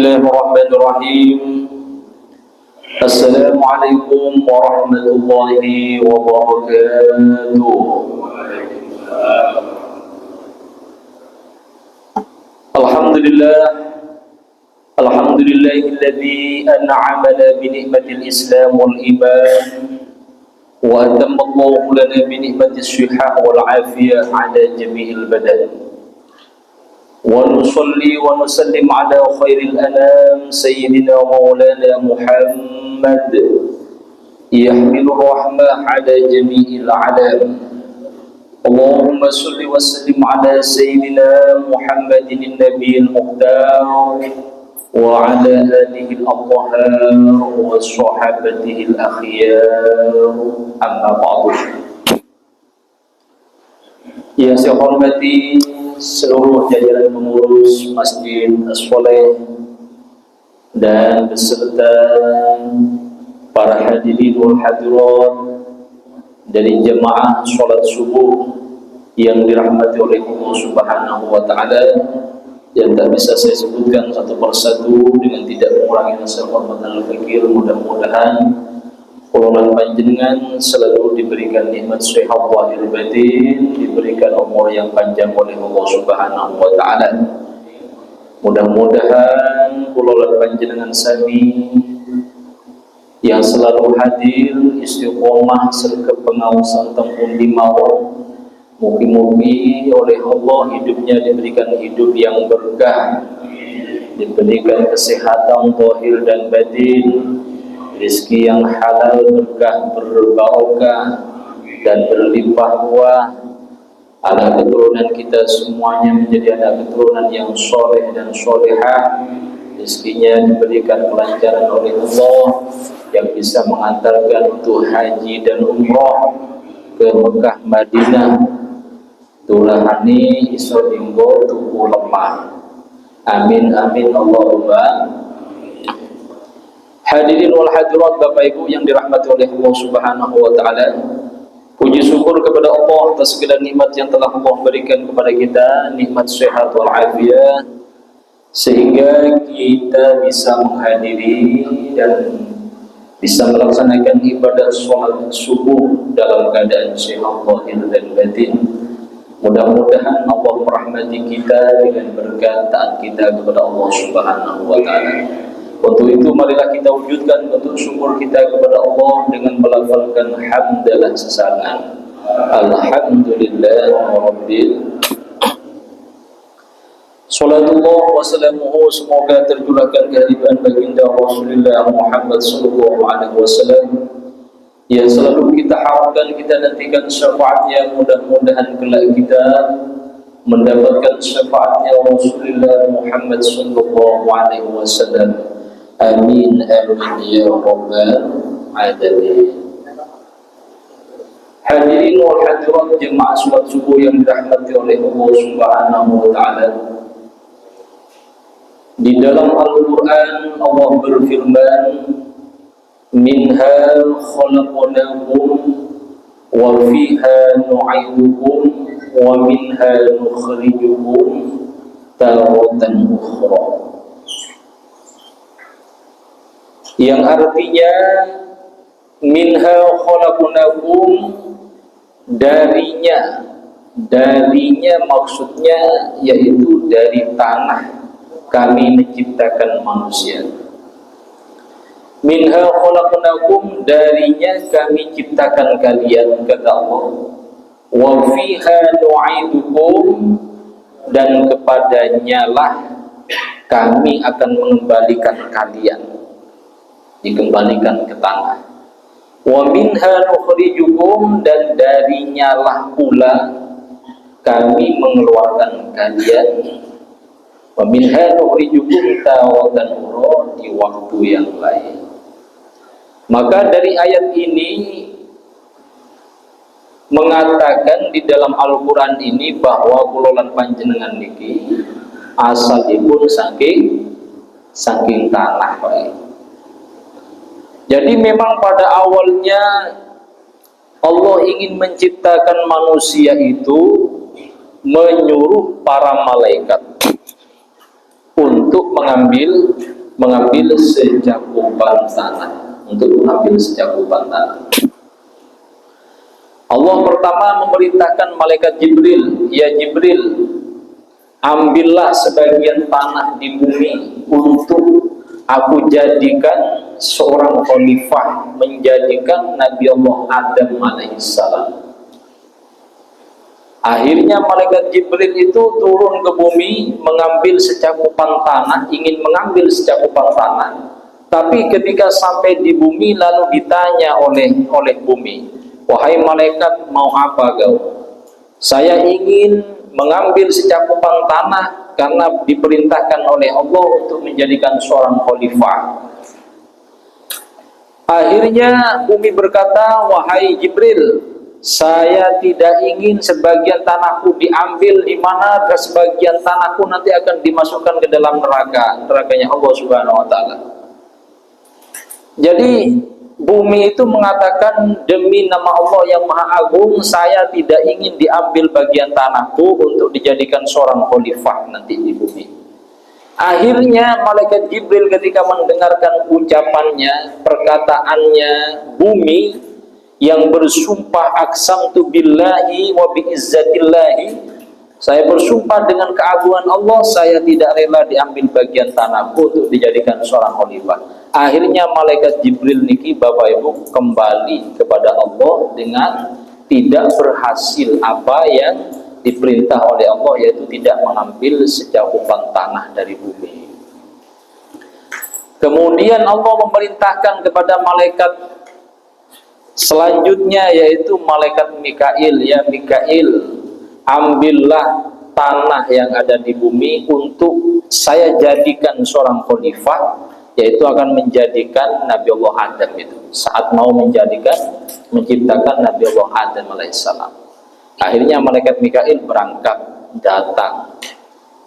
Bismillahirrahmanirrahim. Assalamualaikum warahmatullahi wabarakatuh. Alhamdulillah, alhamdulillahilladzi an'amana bi ni'matil Islam wal iman wa atammallahu lana bi ni'matis shihah wal afiyah ala jami'il badan. Wa nusalli wa nusallim ala khairil anam sayyidina maulana Muhammad yahmilu rahmah ala jami'il alam. Allahumma salli wa sallim ala sayyidina Muhammadin nabiyil muhtar wa ala alihi al-athhar wa sahabatihi al-akhyar, amma ba'du. Yang saya hormati seluruh jajaran pengurus Masjid As-Sholeh dan beserta para hadirin wal hadirat dari jemaah sholat subuh yang dirahmati oleh Allah Subhanahu wa Ta'ala, yang tak bisa saya sebutkan satu persatu dengan tidak mengurangi rasa hormat dan fikir. Mudah-mudahan Kulonan panjenengan selalu diberikan nikmat sehat zahir batin, diberikan umur yang panjang oleh Allah Subhanahu wa Ta'ala. Mudah-mudahan kulonan panjenengan sami yang selalu hadir istiqomah serta pengawasan tempun di mawon, mugi-mugi oleh Allah hidupnya diberikan hidup yang berkah, diberikan kesehatan zahir dan batin, rezeki yang halal, berkah, berbarokah dan berlimpah ruah. Anak keturunan kita semuanya menjadi anak keturunan yang soleh dan solehah. Rezekinya diberikan kelancaran oleh Allah yang bisa mengantarkan untuk haji dan umrah ke Mekah Madinah. Tulahani iso dinggo tuku lemah. Amin amin Allahumma. Hadirin wal hadirat, Bapak Ibu yang dirahmati oleh Allah Subhanahu wa Ta'ala, puji syukur kepada Allah atas segala nikmat yang telah Allah berikan kepada kita, nikmat sehat wal afiyah, sehingga kita bisa menghadiri dan bisa melaksanakan ibadah sholat subuh dalam keadaan sehat zahir dan batin. Mudah-mudahan Allah merahmati kita dengan berkat taat kita kepada Allah Subhanahu wa Ta'ala. Untuk itu marilah kita wujudkan bentuk syukur kita kepada Allah dengan melafalkan hamdalah sesaat. Alhamdulillah Rabbil. Salatullah wa salamuhu, semoga tercurahkan kehadiran baginda Rasulullah Muhammad sallallahu alaihi wasallam yang selalu kita harapkan, kita nantikan syafaatnya. Mudah-mudahan kelak kita mendapatkan syafaatnya Rasulullah Muhammad sallallahu alaihi wasallam. Amin amin ya rabbal alamin. Hadirin wal hadirat jemaah salat subuh yang dirahmati oleh Allah Subhanahu wa Ta'ala, di dalam Al-Quran Allah berfirman, minha khalaqnakum wa fiha nu'idukum wa minha nukhrijukum taratan ukhra, yang artinya minha khalaqnakum, darinya maksudnya yaitu dari tanah kami menciptakan manusia. Minha khalaqnakum, darinya kami ciptakan kalian, kata Allah. Wa fiha nu'idukum, dan kepadanya lah kami akan mengembalikan kalian, dikembalikan ke tanah. Wa minha nukhrijukum, dan darinya lah pula kami mengeluarkan kalian. Wa minha nukhrijukum taratan ukhra, di waktu yang lain. Maka dari ayat ini mengatakan di dalam Al-Quran ini bahwa kulolan panjenengan niki asalipun saking tanah, Pak. Jadi memang pada awalnya Allah ingin menciptakan manusia itu menyuruh para malaikat untuk mengambil mengambil secakupan tanah, untuk mengambil secakupan tanah. Allah pertama memerintahkan malaikat Jibril, ya Jibril, ambillah sebagian tanah di bumi untuk aku jadikan seorang khalifah, menjadikan Nabi Allah Adam alaihissalam. Akhirnya malaikat Jibril itu turun ke bumi, mengambil secakupan tanah, ingin mengambil secakupan tanah. Tapi ketika sampai di bumi lalu ditanya oleh bumi, wahai malaikat, mau apa kau? Saya ingin mengambil secakupan tanah karena diperintahkan oleh Allah untuk menjadikan seorang khalifah. Akhirnya bumi berkata, wahai Jibril, saya tidak ingin sebagian tanahku diambil, di mana sebagian tanahku nanti akan dimasukkan ke dalam nerakanya Allah Subhanahu wa taala. Jadi bumi itu mengatakan, demi nama Allah yang Maha Agung, saya tidak ingin diambil bagian tanahku untuk dijadikan seorang khalifah nanti di bumi. Akhirnya malaikat Jibril ketika mendengarkan ucapannya, perkataannya bumi yang bersumpah, aqsamtu billahi wa biizzatillahi, saya bersumpah dengan keagungan Allah, saya tidak rela diambil bagian tanahku untuk dijadikan seorang khalifah. Akhirnya malaikat Jibril niki Bapak Ibu kembali kepada Allah dengan tidak berhasil apa yang diperintah oleh Allah, yaitu tidak mengambil secakupan tanah dari bumi. Kemudian Allah memerintahkan kepada malaikat selanjutnya, yaitu malaikat Mikail, ya Mikail, ambillah tanah yang ada di bumi untuk saya jadikan seorang khalifah, yaitu akan menjadikan Nabi Allah Adam itu, saat mau menciptakan Nabi Allah Adam alaihissalam. Akhirnya malaikat Mikail berangkat datang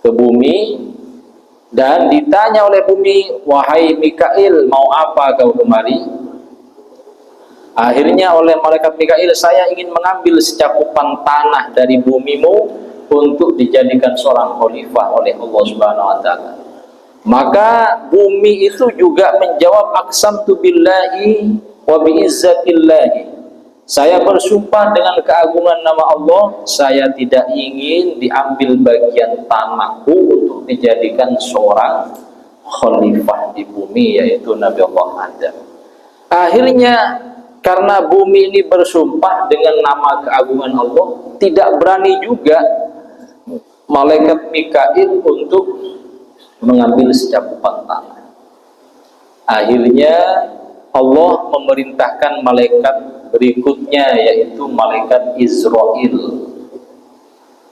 ke bumi dan ditanya oleh bumi, wahai Mikail, mau apa kau kemari? Akhirnya oleh malaikat Mikail, saya ingin mengambil secakupan tanah dari bumimu untuk dijadikan seorang khalifah oleh Allah Subhanahu wa taala. Maka bumi itu juga menjawab, aqsamtu billahi wa biizzatillahi, saya bersumpah dengan keagungan nama Allah, saya tidak ingin diambil bagian tanahku untuk dijadikan seorang khalifah di bumi, yaitu Nabi Allah Adam. Akhirnya karena bumi ini bersumpah dengan nama keagungan Allah, tidak berani juga malaikat Mikail untuk mengambil secakupan tanah. Akhirnya Allah memerintahkan malaikat berikutnya, yaitu malaikat Israil.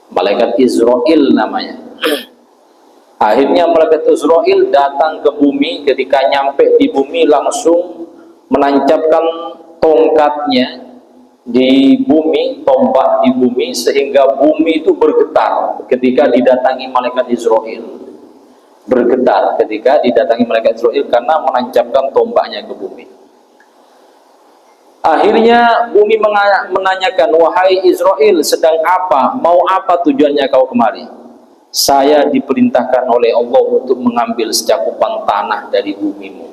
Malaikat Israil namanya. Akhirnya malaikat Israil datang ke bumi. Ketika nyampe di bumi langsung menancapkan tongkatnya di bumi, tombak di bumi, sehingga bumi itu bergetar ketika didatangi malaikat Israil. Bergetar ketika didatangi malaikat Israil karena menancapkan tombaknya ke bumi. Akhirnya bumi menanyakan, wahai Israil, sedang apa? Mau apa tujuannya kau kemari? Saya diperintahkan oleh Allah untuk mengambil secakupan tanah dari bumimu.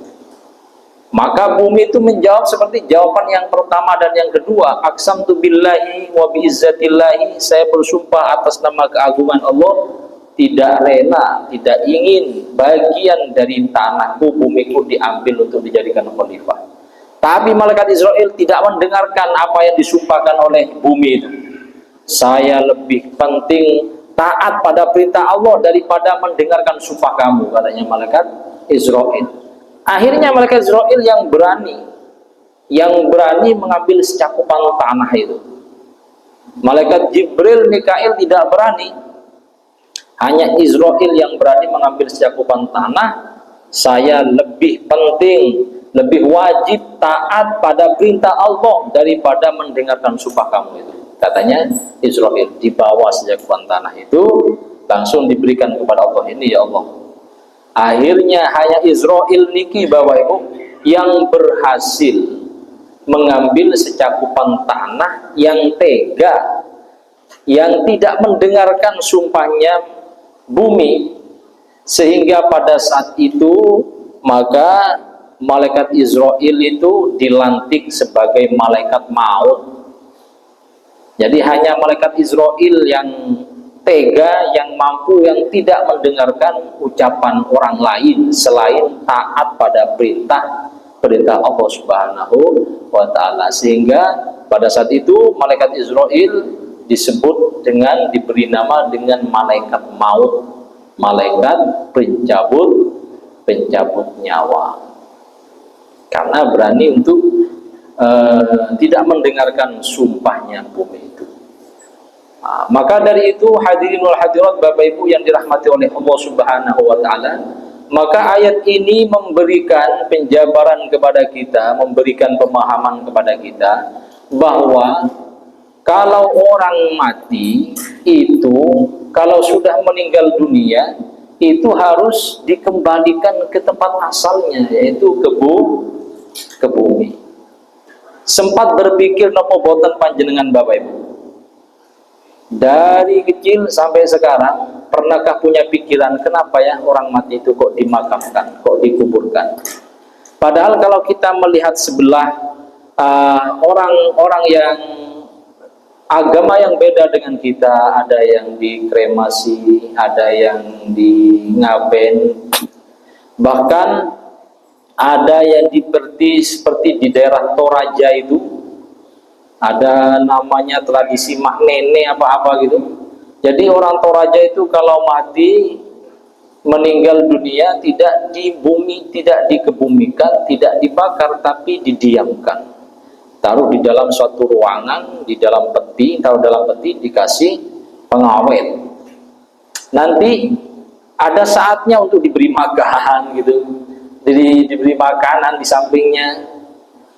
Maka bumi itu menjawab seperti jawaban yang pertama dan yang kedua, aqsamtu billahi wa biizzatillahi, saya bersumpah atas nama keagungan Allah, tidak rela, tidak ingin bagian dari tanahku, bumiku diambil untuk dijadikan khalifah. Tapi malaikat Israil tidak mendengarkan apa yang disumpahkan oleh bumi itu. Saya lebih penting taat pada perintah Allah daripada mendengarkan sumpah kamu, katanya malaikat Israil. Akhirnya malaikat Israil yang berani mengambil secakupan tanah itu. Malaikat Jibril, Mikail tidak berani. Hanya Israil yang berani mengambil secakupan tanah. Saya lebih penting, lebih wajib taat pada perintah Allah daripada mendengarkan sumpah kamu itu, katanya Israil. Dibawa secakupan tanah itu langsung diberikan kepada Allah. Ini ya Allah. Akhirnya hanya Israil niki Bapak Ibu yang berhasil mengambil secakupan tanah, yang tega, yang tidak mendengarkan sumpahnya bumi, sehingga pada saat itu maka malaikat Israil itu dilantik sebagai malaikat maut. Jadi hanya malaikat Israil yang tega, yang mampu, yang tidak mendengarkan ucapan orang lain selain taat pada perintah Allah Subhanahu wa Ta'ala. Sehingga pada saat itu malaikat Israil disebut dengan, diberi nama dengan malaikat maut, malaikat pencabut nyawa, karena berani untuk tidak mendengarkan sumpahnya bumi itu. Maka dari itu, hadirin wal hadirat, Bapak Ibu yang dirahmati oleh Allah Subhanahu wa Ta'ala, maka ayat ini memberikan penjabaran kepada kita, memberikan pemahaman kepada kita bahwa kalau orang mati itu, kalau sudah meninggal dunia, itu harus dikembalikan ke tempat asalnya, yaitu ke bumi. Sempat berpikir nopo boten panjenengan Bapak Ibu? Dari kecil sampai sekarang, pernahkah punya pikiran kenapa ya orang mati itu kok dimakamkan, kok dikuburkan? Padahal kalau kita melihat sebelah orang-orang yang agama yang beda dengan kita, ada yang dikremasi, ada yang di ngaben, bahkan ada yang seperti di daerah Toraja itu ada namanya tradisi mak nene apa-apa gitu. Jadi orang Toraja itu kalau mati meninggal dunia tidak di bumi, tidak dikebumikan, tidak dibakar, tapi didiamkan, taruh di dalam suatu ruangan, di dalam peti, taruh dalam peti, dikasih pengawet. Nanti ada saatnya untuk diberi makan gitu, jadi diberi makanan di sampingnya,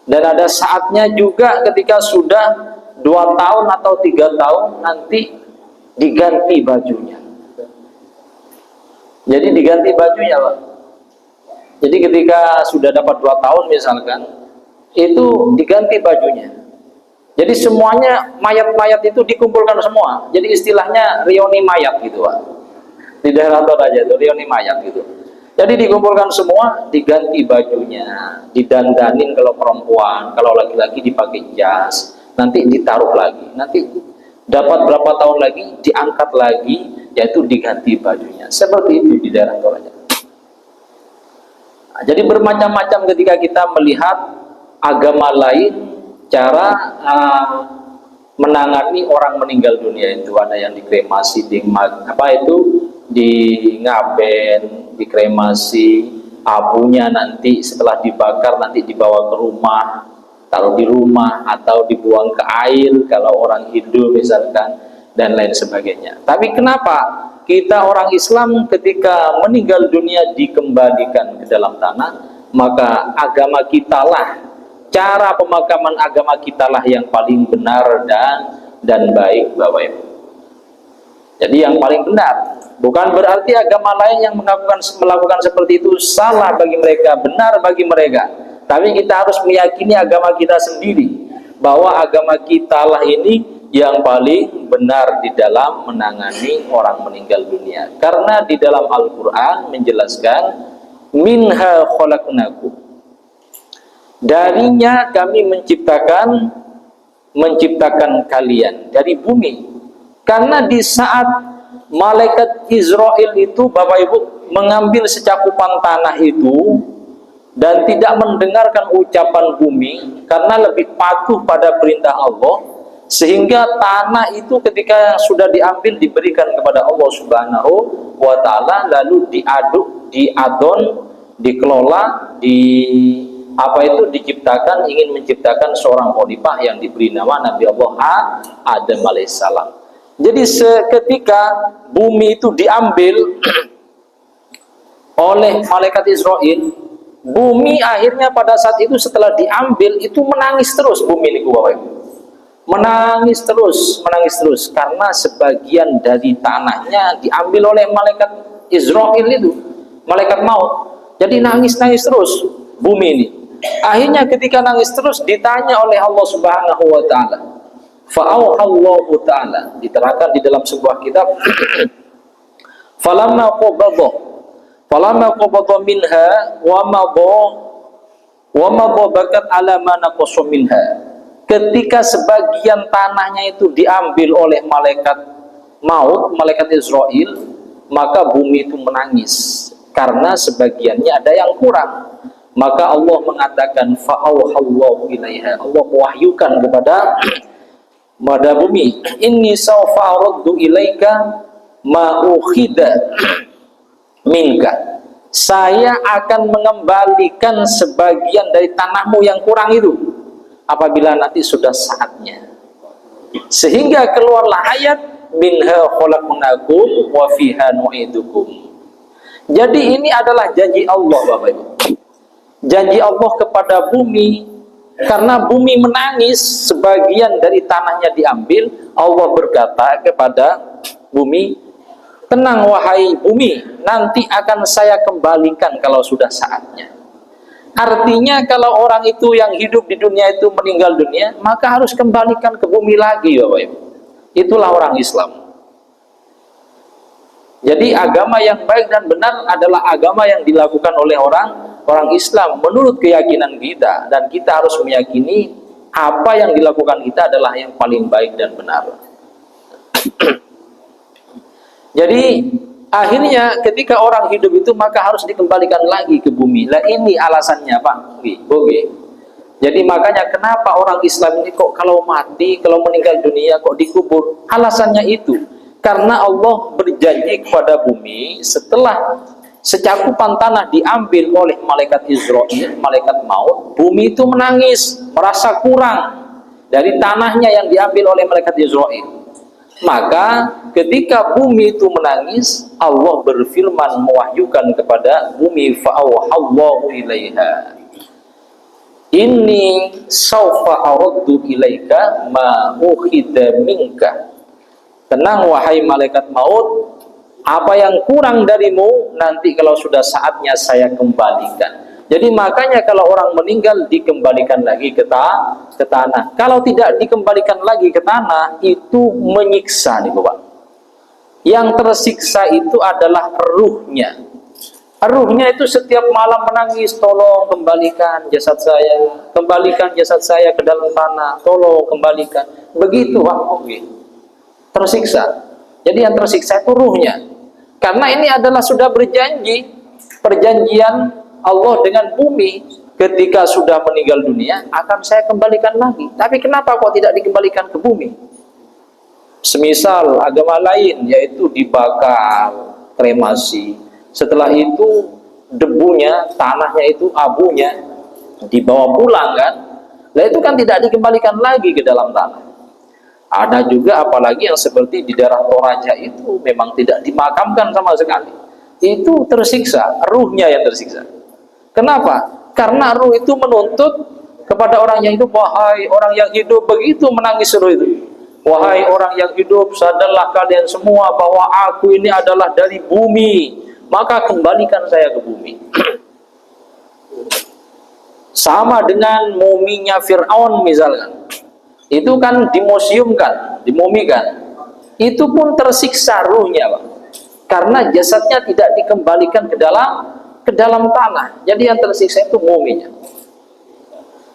dan ada saatnya juga ketika sudah 2 tahun atau 3 tahun nanti diganti bajunya. Jadi diganti bajunya, Pak. Jadi ketika sudah dapat 2 tahun misalkan, itu diganti bajunya. Jadi semuanya mayat-mayat itu dikumpulkan semua. Jadi istilahnya reuni mayat gitu, Pak. Di daerah Toraja itu reuni mayat gitu. Jadi dikumpulkan semua, diganti bajunya, didandanin kalau perempuan, kalau laki-laki dipakai jas, nanti ditaruh lagi, nanti dapat berapa tahun lagi diangkat lagi, yaitu diganti bajunya. Seperti itu di daerah Toraja. Nah, jadi bermacam-macam ketika kita melihat agama lain cara menangani orang meninggal dunia itu. Ada yang dikremasi, di ngaben, dikremasi, abunya nanti setelah dibakar nanti dibawa ke rumah, taruh di rumah, atau dibuang ke air kalau orang Hindu misalkan, dan lain sebagainya. Tapi kenapa kita orang Islam ketika meninggal dunia dikembalikan ke dalam tanah? Maka agama kita lah, cara pemakaman agama kita lah yang paling benar dan baik, Bapak Ibu. Jadi yang paling benar. Bukan berarti agama lain yang melakukan seperti itu salah bagi mereka, benar bagi mereka. Tapi kita harus meyakini agama kita sendiri, bahwa agama kita lah ini yang paling benar di dalam menangani orang meninggal dunia. Karena di dalam Al-Quran menjelaskan, minha khalaqnakum, darinya kami menciptakan kalian, dari bumi. Karena di saat malaikat Israel itu, Bapak Ibu, mengambil secakupan tanah itu dan tidak mendengarkan ucapan bumi karena lebih patuh pada perintah Allah, sehingga tanah itu ketika sudah diambil diberikan kepada Allah Subhanahu wa Ta'ala, lalu dikelola, diciptakan, ingin menciptakan seorang khalifah yang diberi nama Nabi Allah Adam alaihissalam. Jadi seketika bumi itu diambil oleh malaikat Israel, bumi akhirnya pada saat itu setelah diambil itu menangis terus bumi ini, Bapak Ibu. Menangis terus karena sebagian dari tanahnya diambil oleh malaikat Israel itu, malaikat maut. Jadi nangis terus bumi ini. Akhirnya ketika nangis terus ditanya oleh Allah Subhanahu wa Ta'ala. Fa'auhallahu ta'ala, diterangkan di dalam sebuah kitab, falamma qabadha, Falamma qabada minha wa madha bakat ala ma naqasa minha. Ketika sebagian tanahnya itu diambil oleh malaikat maut, malaikat Israel, maka bumi itu menangis karena sebagiannya ada yang kurang. Maka Allah mengatakan fa'auhallahu ilaiha, Allah mewahyukan kepada bumi, inni sawfa araddu ilaika ma ukhida minka, saya akan mengembalikan sebagian dari tanahmu yang kurang itu apabila nanti sudah saatnya. Sehingga keluarlah ayat minha khalaqnakum wa fiha nu'idukum. Jadi ini adalah janji Allah, Bapak Ibu. Janji Allah kepada bumi, karena bumi menangis sebagian dari tanahnya diambil. Allah berkata kepada bumi, tenang wahai bumi, nanti akan saya kembalikan kalau sudah saatnya. Artinya kalau orang itu yang hidup di dunia itu meninggal dunia, maka harus kembalikan ke bumi lagi, Bapak Ibu. Itulah orang Islam. Jadi agama yang baik dan benar adalah agama yang dilakukan oleh orang Islam menurut keyakinan kita, dan kita harus meyakini apa yang dilakukan kita adalah yang paling baik dan benar. Jadi akhirnya ketika orang hidup itu maka harus dikembalikan lagi ke bumi. Lah ini alasannya, Pak. Oke. Jadi makanya kenapa orang Islam ini kok kalau mati, kalau meninggal dunia kok dikubur? Alasannya itu karena Allah berjanji kepada bumi, setelah secakupan tanah diambil oleh malaikat Israel, malaikat maut, bumi itu menangis, merasa kurang dari tanahnya yang diambil oleh malaikat Israel. Maka ketika bumi itu menangis, Allah berfirman mewahyukan kepada bumi, fa'auhallahu ilaiha, inni sawfa araddu ilaika ma ukhida minka. Tenang wahai malaikat maut, apa yang kurang darimu nanti kalau sudah saatnya saya kembalikan. Jadi makanya kalau orang meninggal dikembalikan lagi ke tanah. Kalau tidak dikembalikan lagi ke tanah, itu menyiksa nih Bapak. Yang tersiksa itu adalah ruhnya. Ruhnya itu setiap malam menangis, tolong kembalikan jasad saya, kembalikan jasad saya ke dalam tanah, tolong kembalikan. Begitu Pak. Tersiksa. Jadi yang tersiksa itu ruhnya. Karena ini adalah sudah berjanji, perjanjian Allah dengan bumi, ketika sudah meninggal dunia akan saya kembalikan lagi. Tapi kenapa kok tidak dikembalikan ke bumi? Semisal agama lain, yaitu dibakar, kremasi, setelah itu debunya, tanahnya itu, abunya dibawa pulang kan. Nah itu kan tidak dikembalikan lagi ke dalam tanah. Ada juga apalagi yang seperti di daerah Toraja itu memang tidak dimakamkan sama sekali. Itu tersiksa, ruhnya yang tersiksa. Kenapa? Karena ruh itu menuntut kepada orang yang hidup, wahai orang yang hidup, begitu menangis ruh itu. Wahai orang yang hidup, sadarlah kalian semua bahwa aku ini adalah dari bumi, maka kembalikan saya ke bumi. Sama dengan muminya Fir'aun misalkan. Itu kan dimuseumkan, dimumikan. Itu pun tersiksa ruhnya, Pak. Karena jasadnya tidak dikembalikan ke dalam tanah. Jadi yang tersiksa itu muminya.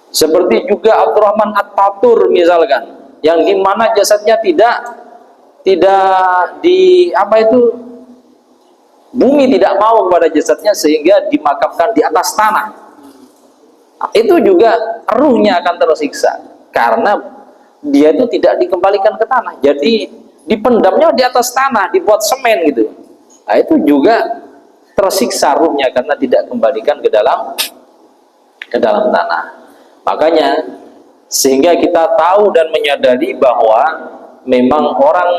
Seperti juga Abdurrahman At-Tatur misalkan, yang dimana jasadnya tidak di bumi tidak mau kepada jasadnya sehingga dimakamkan di atas tanah. Itu juga ruhnya akan tersiksa karena dia itu tidak dikembalikan ke tanah. Jadi dipendamnya di atas tanah, dibuat semen gitu. Nah, itu juga tersiksa ruhnya karena tidak kembalikan ke dalam tanah. Makanya sehingga kita tahu dan menyadari bahwa memang orang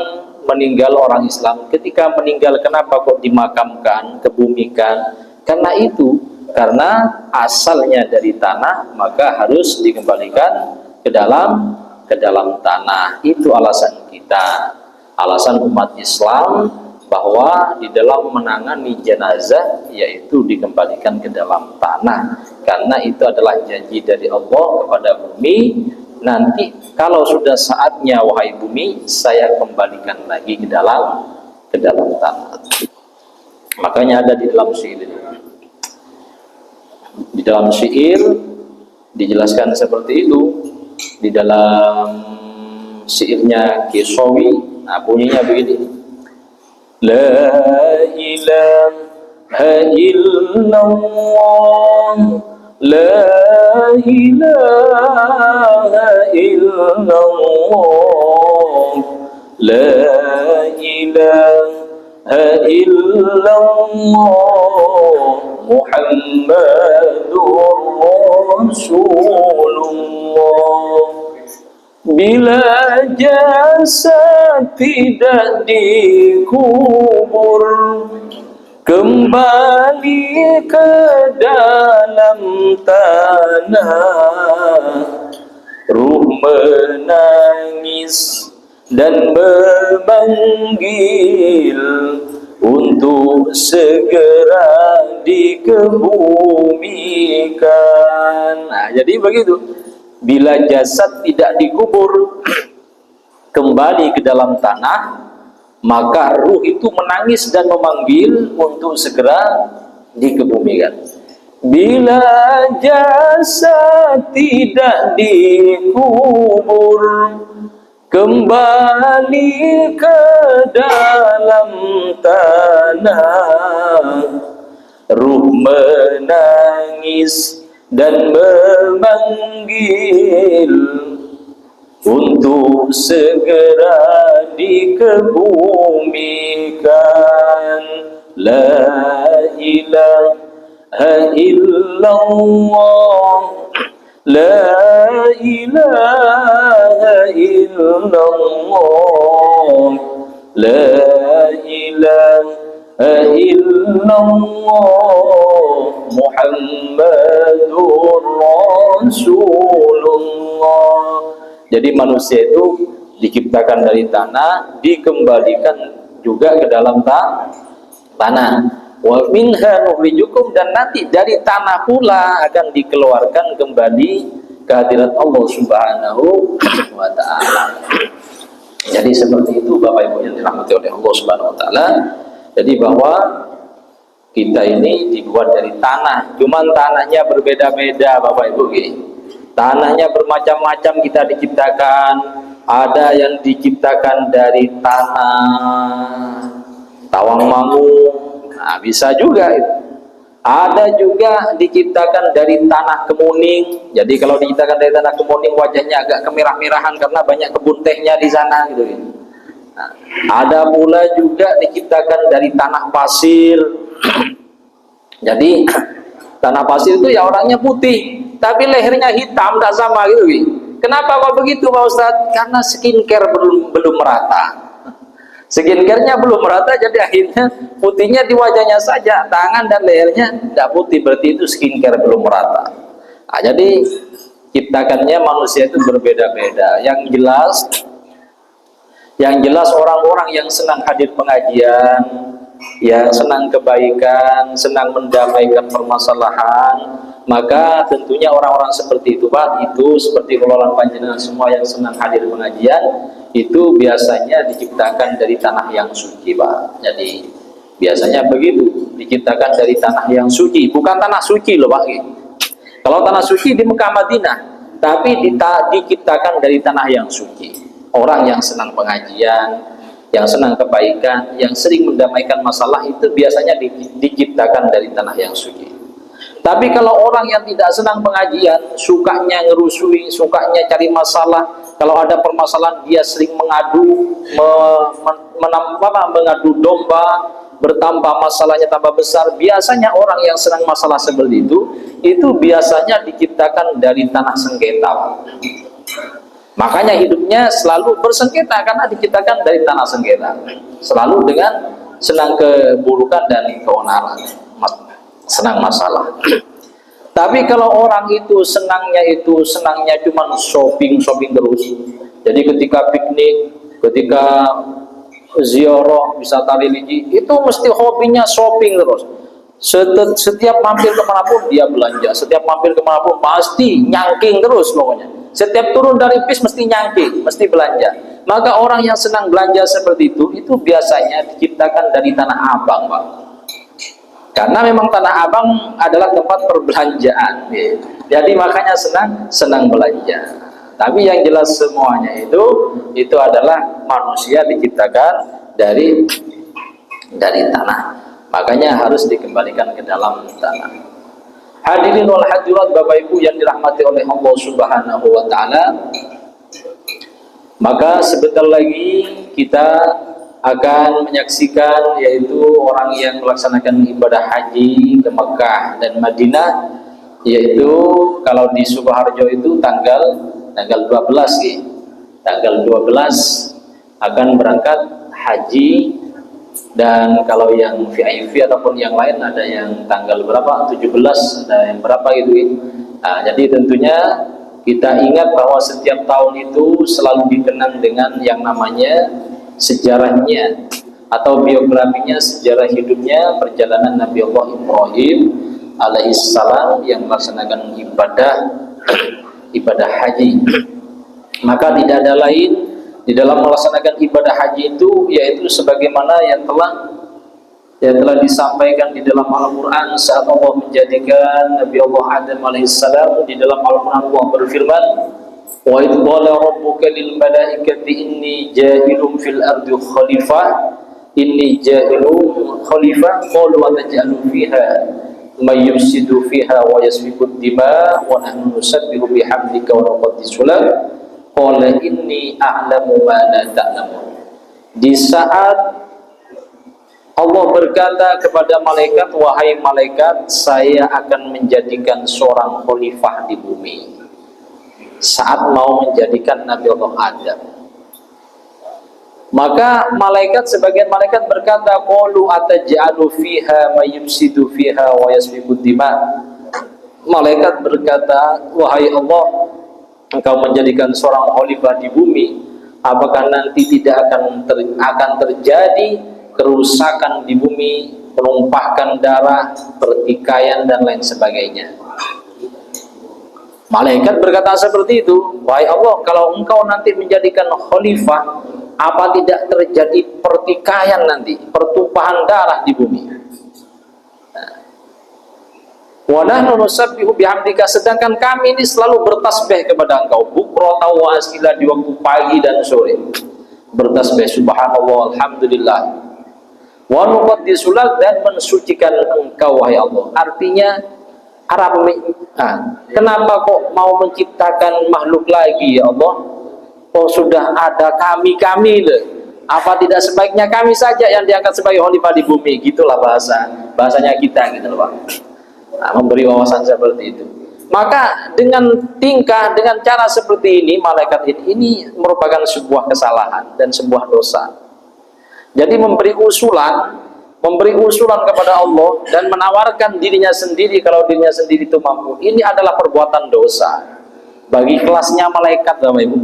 meninggal, orang Islam ketika meninggal kenapa kok dimakamkan, kebumikan? Karena asalnya dari tanah, maka harus dikembalikan ke dalam tanah. Itu alasan kita, alasan umat Islam, bahwa di dalam menangani jenazah yaitu dikembalikan ke dalam tanah, karena itu adalah janji dari Allah kepada bumi, nanti kalau sudah saatnya wahai bumi saya kembalikan lagi ke dalam tanah. Makanya ada di dalam syair. Di dalam syair dijelaskan seperti itu. Di dalam syairnya Kishawi, nah bunyinya begini. La ilaha illallah, la ilaha illallah, la ilaha illallah, Muhammadur Rasulullah. Bila jasad tidak dikubur, kembali ke dalam tanah, ruh menangis dan memanggil untuk segera dikebumikan. Nah, jadi begitu. Bila jasad tidak dikubur, kembali ke dalam tanah, maka ruh itu menangis dan memanggil untuk segera dikebumikan. Bila jasad tidak dikubur, kembali ke dalam tanah, ruh menangis dan memanggil untuk segera dikebumikan. La ilaha illallah, la ilaha illallah, la ilaha illallah, Muhammadur Rasulullah. Jadi manusia itu diciptakan dari tanah, dikembalikan juga ke dalam tanah. Wa minha nukhrijukum, dan nanti dari tanah pula akan dikeluarkan kembali ke hadirat Allah Subhanahu wa taala. Jadi seperti itu Bapak Ibu yang dirahmati oleh Allah Subhanahu wa taala. Jadi bahwa kita ini dibuat dari tanah, cuman tanahnya berbeda-beda Bapak Ibu. Tanahnya bermacam-macam kita diciptakan. Ada yang diciptakan dari tanah Tawangmangu, nah, bisa juga itu. Ada juga diciptakan dari tanah Kemuning. Jadi kalau diciptakan dari tanah Kemuning, wajahnya agak kemerah-merahan karena banyak kebun tehnya di sana gitu. Nah, ada pula juga diciptakan dari tanah pasir. Jadi tanah pasir itu ya orangnya putih, tapi lehernya hitam, tak sama gitu. Kenapa kok begitu Pak Ustadz? Karena skincare belum merata. Skincare-nya belum merata, jadi akhirnya putihnya di wajahnya saja, tangan dan lehernya tidak putih, berarti itu skincare belum merata. Nah, jadi ciptakannya manusia itu berbeda-beda. Yang jelas orang-orang yang senang hadir pengajian, yang senang kebaikan, senang mendamaikan permasalahan, maka tentunya orang-orang seperti itu Pak, itu seperti kelolaan panjenengan semua yang senang hadir pengajian, itu biasanya diciptakan dari tanah yang suci Pak. Jadi biasanya begitu, diciptakan dari tanah yang suci, bukan tanah suci loh Pak. Kalau tanah suci di Mekah Madinah, tapi diciptakan dari tanah yang suci. Orang yang senang pengajian, yang senang kebaikan, yang sering mendamaikan masalah, itu biasanya diciptakan dari tanah yang suci. Tapi kalau orang yang tidak senang pengajian, sukanya ngerusui, sukanya cari masalah, kalau ada permasalahan dia sering mengadu, mengadu domba, bertambah masalahnya tambah besar. Biasanya orang yang senang masalah seperti itu biasanya diciptakan dari tanah sengketa. Makanya hidupnya selalu bersengketa karena diciptakan dari tanah sengketa. Selalu dengan senang keburukan dan keonaran, senang masalah. Tapi kalau orang itu senangnya cuma shopping terus. Jadi ketika piknik, ketika ziarah, wisata religi, itu mesti hobinya shopping terus. Setiap mampir kemanapun dia belanja, setiap mampir kemanapun pasti nyangking terus pokoknya. Setiap turun dari bis mesti nyangking, mesti belanja. Maka orang yang senang belanja seperti itu biasanya diciptakan dari tanah abang Pak. Karena memang Tanah Abang adalah tempat perbelanjaan, gitu. Jadi makanya senang belanja. Tapi yang jelas semuanya itu adalah manusia diciptakan dari tanah. Makanya harus dikembalikan ke dalam tanah. Hadirin wal hadirat, Bapak Ibu yang dirahmati oleh Allah Subhanahu wa taala. Maka sebentar lagi kita akan menyaksikan yaitu orang yang melaksanakan ibadah haji ke Mekah dan Madinah, yaitu kalau di Sukoharjo itu tanggal 12 ya. Tanggal 12 akan berangkat haji, dan kalau yang VIP ataupun yang lain ada yang tanggal berapa, 17, ada yang berapa gitu ya. Nah, jadi tentunya kita ingat bahwa setiap tahun itu selalu dikenang dengan yang namanya sejarahnya atau biografinya, sejarah hidupnya, perjalanan Nabi Allah Ibrahim alaihissalam yang melaksanakan ibadah haji. Maka tidak ada lain di dalam melaksanakan ibadah haji itu yaitu sebagaimana yang telah disampaikan di dalam Al-Quran saat Allah menjadikan Nabi Allah Adam alaihissalam. Di dalam Al-Quran Allah berfirman, wa idh qala rabbuka lil malaikati inni ja'ilun fil ardi khalifah qalu ataj'alu fiha may yufsidu fiha wa yasfiku dima wa nahnu nusabbihu bihamdika wa nuqaddisu lak qala inni a'lamu ma la ta'lamun. Di saat Allah berkata kepada malaikat, wahai malaikat, saya akan menjadikan seorang khalifah di bumi. Saat mau menjadikan Nabi Allah Adam, maka sebagian malaikat berkata, qalu ataj'alu fiha may yufsidu fiha wa yasfiku dima. Malaikat berkata, wahai Allah, engkau menjadikan seorang khalifah di bumi, apakah nanti tidak akan terjadi kerusakan di bumi, penumpahkan darah, pertikaian dan lain sebagainya? Malaikat berkata seperti itu, wahai Allah, kalau engkau nanti menjadikan khalifah, apa tidak terjadi pertikaian nanti, pertumpahan darah di bumi? Wa nahnu nusabbihu bihamdika, sedangkan kami ini selalu bertasbih kepada engkau, bukrata wa asila, di waktu pagi dan sore bertasbih subhanallah alhamdulillah, wa nuqaddisu lak, dan mensucikan engkau wahai Allah. Artinya kenapa kok mau menciptakan makhluk lagi ya Allah? Oh, sudah ada kami loh. Apa tidak sebaiknya kami saja yang diangkat sebagai khalifah di bumi? Gitulah bahasanya kita gitu loh Pak. Nah, memberi wawasan seperti itu. Maka dengan cara seperti ini, malaikat ini merupakan sebuah kesalahan dan sebuah dosa. Jadi memberi usulan kepada Allah dan menawarkan dirinya sendiri kalau dirinya sendiri itu mampu, ini adalah perbuatan dosa bagi kelasnya malaikat, Bapak Ibu.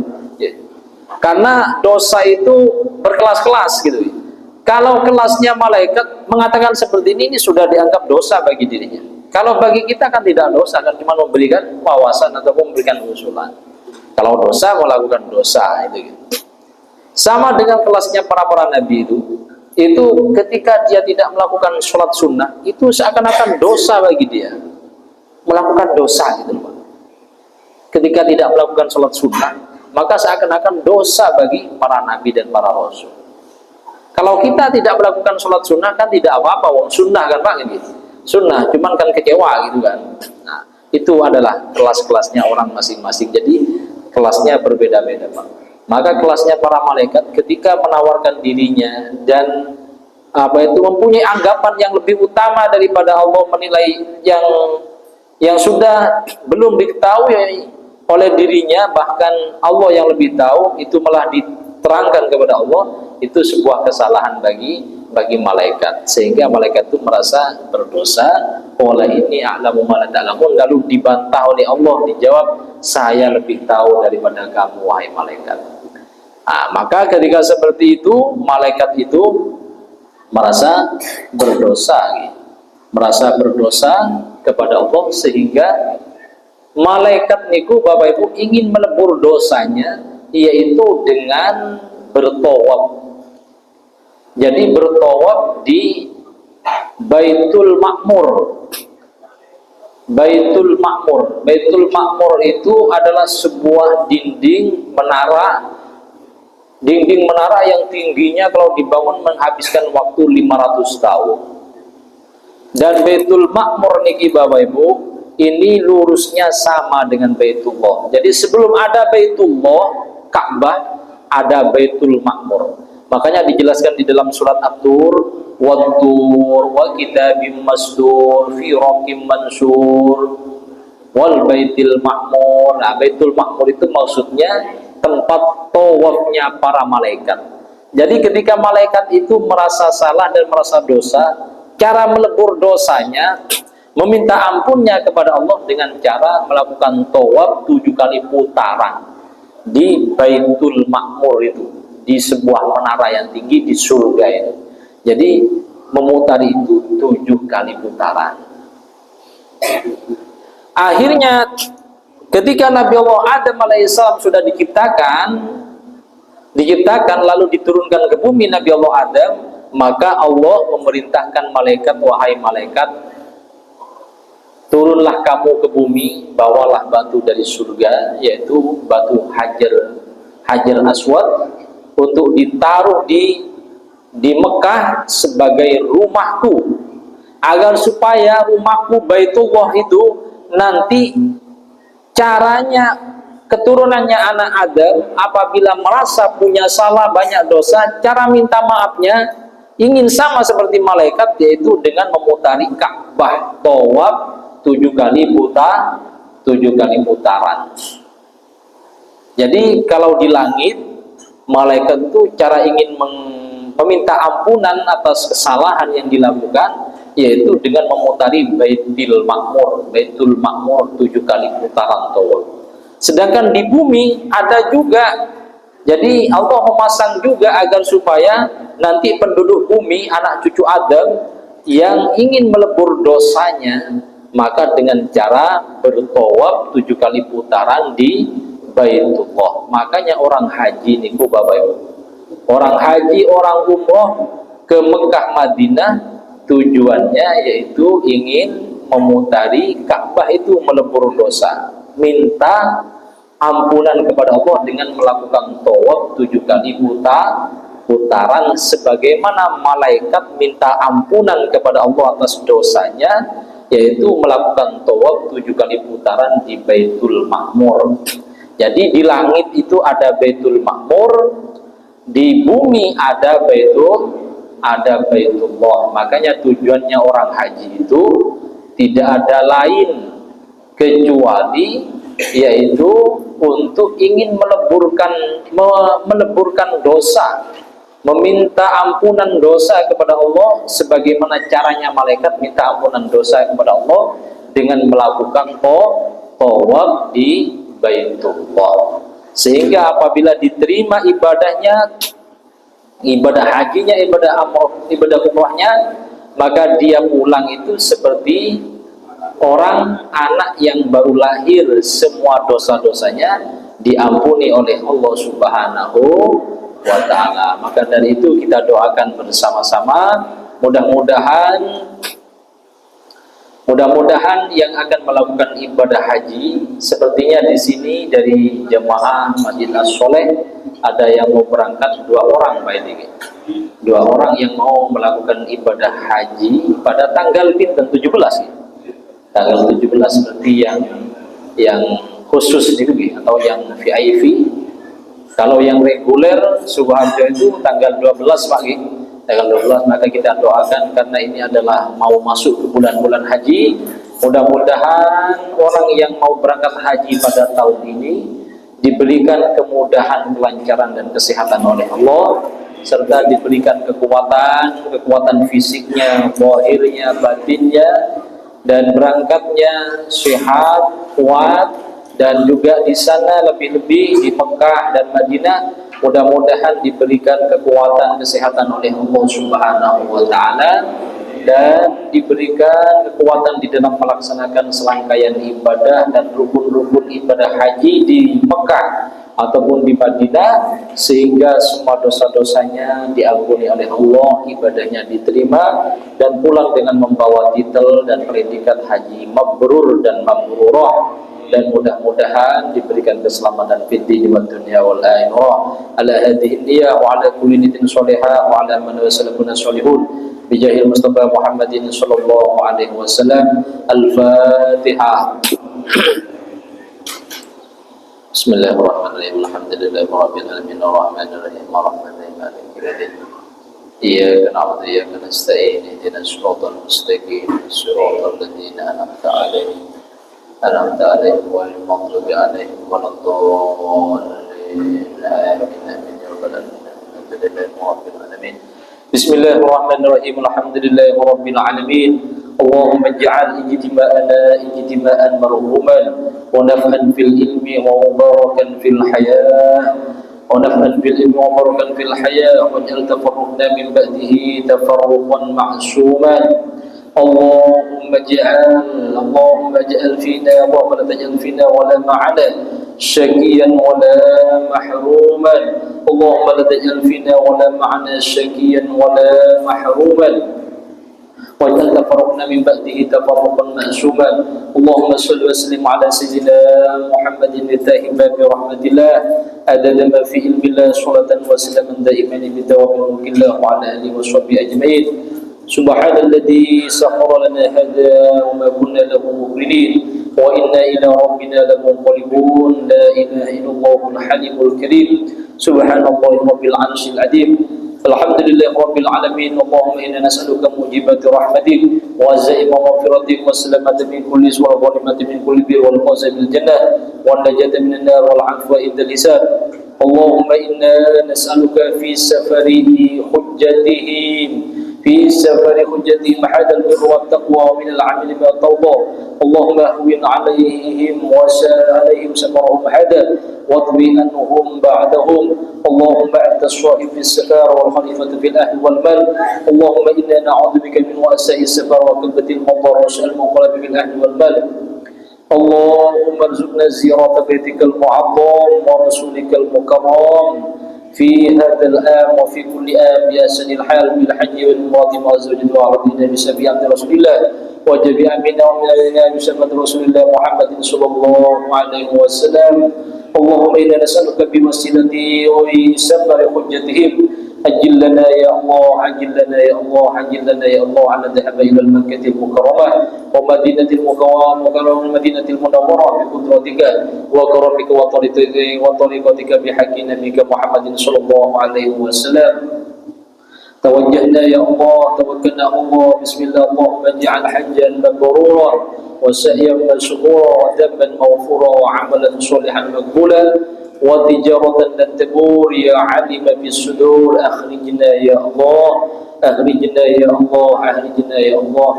Karena dosa itu berkelas-kelas gitu. Kalau kelasnya malaikat mengatakan seperti ini sudah dianggap dosa bagi dirinya. Kalau bagi kita kan tidak dosa, kan cuma memberikan wawasan ataupun memberikan usulan. Kalau dosa, melakukan dosa itu gitu. Sama dengan kelasnya para nabi itu ketika dia tidak melakukan sholat sunnah, itu seakan-akan dosa bagi dia, melakukan dosa gitu Pak. Ketika tidak melakukan sholat sunnah, maka seakan-akan dosa bagi para nabi dan para rasul. Kalau kita tidak melakukan sholat sunnah kan tidak apa-apa, wong sunnah kan Pak gitu. Sunnah, cuman kan kecewa gitu kan. Nah, itu adalah kelas-kelasnya orang masing-masing. Jadi kelasnya berbeda-beda Pak. Maka kelasnya para malaikat ketika menawarkan dirinya dan mempunyai anggapan yang lebih utama daripada Allah, menilai yang sudah belum diketahui oleh dirinya, bahkan Allah yang lebih tahu, itu malah diterangkan kepada Allah, itu sebuah kesalahan bagi malaikat, sehingga malaikat itu merasa berdosa. Qala inni a'lamu ma la ta'lamun, lalu dibantah oleh Allah, dijawab, saya lebih tahu daripada kamu wahai malaikat. Nah, maka ketika seperti itu, malaikat itu merasa berdosa kepada Allah, sehingga malaikat niku Bapak Ibu ingin melebur dosanya, yaitu dengan bertawaf. Jadi bertawaf di Baitul Makmur. Baitul Makmur. Baitul Makmur itu adalah sebuah dinding menara. Dinding menara yang tingginya kalau dibangun menghabiskan waktu 500 tahun. Dan Baitul Makmur niki Bapak Ibu, ini lurusnya sama dengan Baitullah. Jadi sebelum ada Baitullah, Ka'bah, ada Baitul Makmur. Makanya dijelaskan di dalam surat At-Tur, "Wat-tur wa kitabim mastur fi raqim mansur wal baitil makmur." Nah, Baitul Makmur itu maksudnya tempat tawafnya para malaikat. Jadi ketika malaikat itu merasa salah dan merasa dosa, cara melebur dosanya, meminta ampunnya kepada Allah dengan cara melakukan tawaf 7 kali putaran di Baitul Makmur itu, di sebuah menara yang tinggi di surga itu. Jadi memutar itu 7 kali putaran. Akhirnya ketika Nabi Allah Adam alaihissalam sudah diciptakan lalu diturunkan ke bumi Nabi Allah Adam, maka Allah memerintahkan malaikat, "Wahai malaikat, turunlah kamu ke bumi, bawalah batu dari surga, yaitu batu Hajar Aswad, untuk ditaruh di Mekah sebagai rumahku, agar supaya rumahku Baitullah itu nanti caranya keturunannya anak Adam apabila merasa punya salah banyak dosa, cara minta maafnya ingin sama seperti malaikat, yaitu dengan memutari Ka'bah, tawaf 7 kali putaran. Jadi kalau di langit malaikat itu cara ingin meminta ampunan atas kesalahan yang dilakukan, yaitu dengan memutari Baitul Makmur 7 kali putaran tawaf. Sedangkan di bumi ada juga, jadi Allah memasang juga agar supaya nanti penduduk bumi, anak cucu Adam yang ingin melebur dosanya, maka dengan cara bertawaf 7 kali putaran di Baitullah. Makanya orang haji niku Bapak Ibu, orang haji, orang umroh ke Mekah Madinah, tujuannya yaitu ingin memutari Ka'bah itu melebur dosa, minta ampunan kepada Allah dengan melakukan tawaf 7 kali putaran, sebagaimana malaikat minta ampunan kepada Allah atas dosanya, yaitu melakukan tawaf 7 kali putaran di Baitul Makmur. Jadi di langit itu ada Baitul Makmur, di bumi ada Baitullah. Makanya tujuannya orang haji itu tidak ada lain kecuali yaitu untuk ingin meleburkan dosa, meminta ampunan dosa kepada Allah, sebagaimana caranya malaikat minta ampunan dosa kepada Allah dengan melakukan tawaf di Baitullah. Sehingga apabila diterima ibadahnya, ibadah hajinya, ibadah umrahnya, maka dia pulang itu seperti orang anak yang baru lahir, semua dosa-dosanya diampuni oleh Allah Subhanahu wa ta'ala. Maka dari itu kita doakan bersama-sama, mudah-mudahan yang akan melakukan ibadah haji, sepertinya di sini dari jemaah Masjid As-Soleh ada yang mau berangkat 2 orang, Pak ini 2 orang yang mau melakukan ibadah haji pada tanggal 17 ya. Tanggal 17 seperti yang khusus itu atau yang VIP. Kalau yang reguler Subaharjo itu tanggal 12 Pak, tanggal 12, maka kita doakan karena ini adalah mau masuk ke bulan-bulan haji. Mudah-mudahan orang yang mau berangkat haji pada tahun ini diberikan kemudahan, kelancaran dan kesehatan oleh Allah, serta diberikan kekuatan fisiknya, zahirnya, batinnya, dan berangkatnya sehat, kuat, dan juga di sana lebih-lebih di Mekah dan Madinah mudah-mudahan diberikan kekuatan kesehatan oleh Allah Subhanahu wa ta'ala, dan diberikan kekuatan di dalam melaksanakan serangkaian ibadah dan rukun-rukun ibadah haji di Mekah ataupun di Madinah, sehingga semua dosa-dosanya diampuni oleh Allah, ibadahnya diterima, dan pulang dengan membawa titel dan predikat haji mabrur dan mabrurah, dan mudah-mudahan diberikan keselamatan fid din wad dunya wal akhirah. Ala hadhihi niyyah wa ala kulli niyatin shalihah wa ala man wasalakuna shalihun bijahil Mustafa Muhammadin sallallahu alaihi wasallam. Al-Fatihah. Bismillahirrahmanirrahim. Alhamdulillahi rabbil alamin arrahmanir rahim arrahmanir rahim maliki yaumiddin. Iyyaka na'budu wa iyyaka nasta'in ihdinas siratal mustaqim siratal ladzina an'amta 'alaihim ghairil maghdubi 'alaihim waladdallin. Amin ya rabbal alamin. Alhamdulillahi rabbil alamin. Bismillahirrahmanirrahim. Alhamdulillahi rabbil alamin. اللهم اجعل اجتماعنا اجتماعا مرحوما ونفعا في العلم ومباركا في الحياة واجعل تفرقنا من بعده تفرقا معصوما. اللهم اجعل فينا ولا تجعل فينا ولا معنا شقيا ولا محروما. اللهم لا تجعل فينا ولا معنا شقيا ولا محروما. وَجَعَلْ تَفَرَّقْنَا مِنْ بَعْدِهِ تَفَرُّقًا مَعْصُومًا. اللهم صل وسلم على سيدنا محمد مفتاح باب رحمة الله عدد ما في علم الله صلاة وسلاما دائما بدوام ملك الله وعلى آله وصحبه أجمعين. سبحان الذي سخر لنا هذا وما كنا له مقرنين وإنا إلى ربنا لمنقلبون. لا إله إلا الله الحليم الكريم سبحان الله رب العرش العظيم. Alhamdulillah rabbil alamin. Allahumma inna nas'aluka mujibati rahmatik wa azaima maghfiratik wa salamata min kulli su'in wa ghanimata min kulli bir wal fawza bil jannah wa najata minan nar wal 'afwa inda lisan. Allahumma inna nas'aluka fi safari hujjatihim hadal birr wa taqwa min al 'amali ma tawda. Allahumma ahwin 'alaihim wa sa'alaihim safarahum hada واطوي عنهم بعدهم. اللهم أنت الصاحب في السفر والخليفة في الأهل والمال. اللهم إنا نعوذ بك من وأساء السفر وكلبة المطر وسوء المنقلب في الأهل والمال. اللهم ارزقنا زيارة بيتك المعظم ورسولك المكرم في هذا العام وفي كل عام يا سن الحال بالحج والعمرة مع الزوج وعرضنا بسبيعة رسول الله وجميع منا ومن علينا بسبب رسول الله محمد صلى الله عليه وسلم. اللهم إنا نسألك بوسيلة سفر حجتهم عجل لنا يا الله عجل لنا يا الله عجل لنا يا الله على الذهاب إلى المكة المكرمة ومدينة المكرمة والمدينة المنورة بقدرتك وكرمك وطريقتك بحق نبيك محمد صلى الله عليه وسلم. توجهنا يا الله توكلنا الله بسم الله. اللهم اجعل حجا مبرورا وسعيا مشكورا وذنبا مغفورا وعملا صالحا مقبولا وتجارة لن تبور يا علم في الصدور. أخرجنا يا الله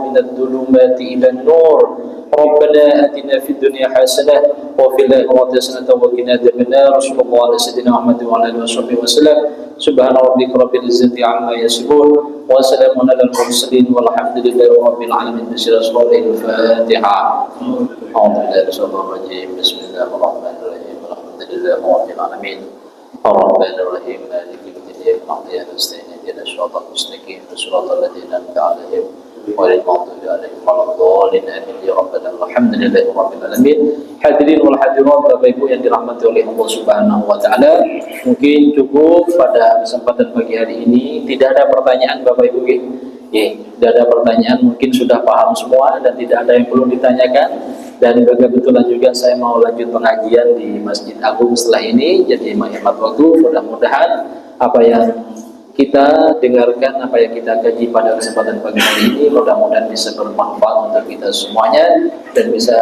من الظلمات إلى النور. ربنا آتنا في الدنيا حسنة وفي الآخرة حسنة وقنا عذاب النار. صلى الله على سيدنا محمد وعلى آله وصحبه وسلم. سبحان ربك رب العزة عما يصفون وسلام على المرسلين والحمد لله رب العالمين. الفاتحة. أعوذ بالله من الشيطان الرجيم. بسم الله الرحمن الرحيم. الحمد لله رب العالمين الرحمن الرحيم مالك يوم الدين. نعطيها نستعين اهدنا الصراط المستقيم صراط الذين أنعمت عليهم غير المغضوب عليهم ولا الضالين. آمين يا رب العالمين. Alhamdulillah rabbil alamin. Hadirin wal hadirat, Bapak Ibu yang dirahmati oleh Allah Subhanahu wa taala, mungkin cukup pada kesempatan pagi hari ini. Tidak ada pertanyaan Bapak Ibu. Tidak ada pertanyaan, mungkin sudah paham semua dan tidak ada yang perlu ditanyakan. Dan kebetulan juga saya mau lanjut pengajian di Masjid Agung setelah ini, jadi menghemat waktu. Mudah-mudahan apa yang kita dengarkan, apa yang kita kaji pada kesempatan pagi hari ini, mudah-mudahan bisa bermanfaat untuk kita semuanya dan bisa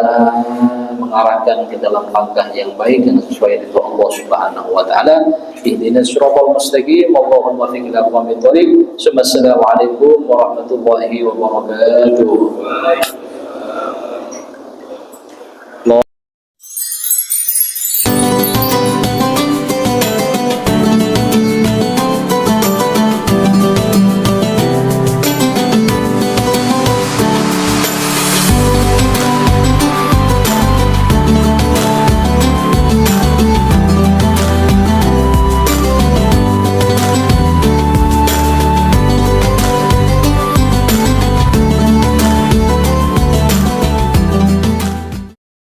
mengarahkan ke dalam langkah yang baik dan sesuai dengan Allah Subhanahu wa taala. Ihdinas siratal mustaqim. Allahumma fiqh ila aqwamit thoriq. Assalamualaikum warahmatullahi wabarakatuh.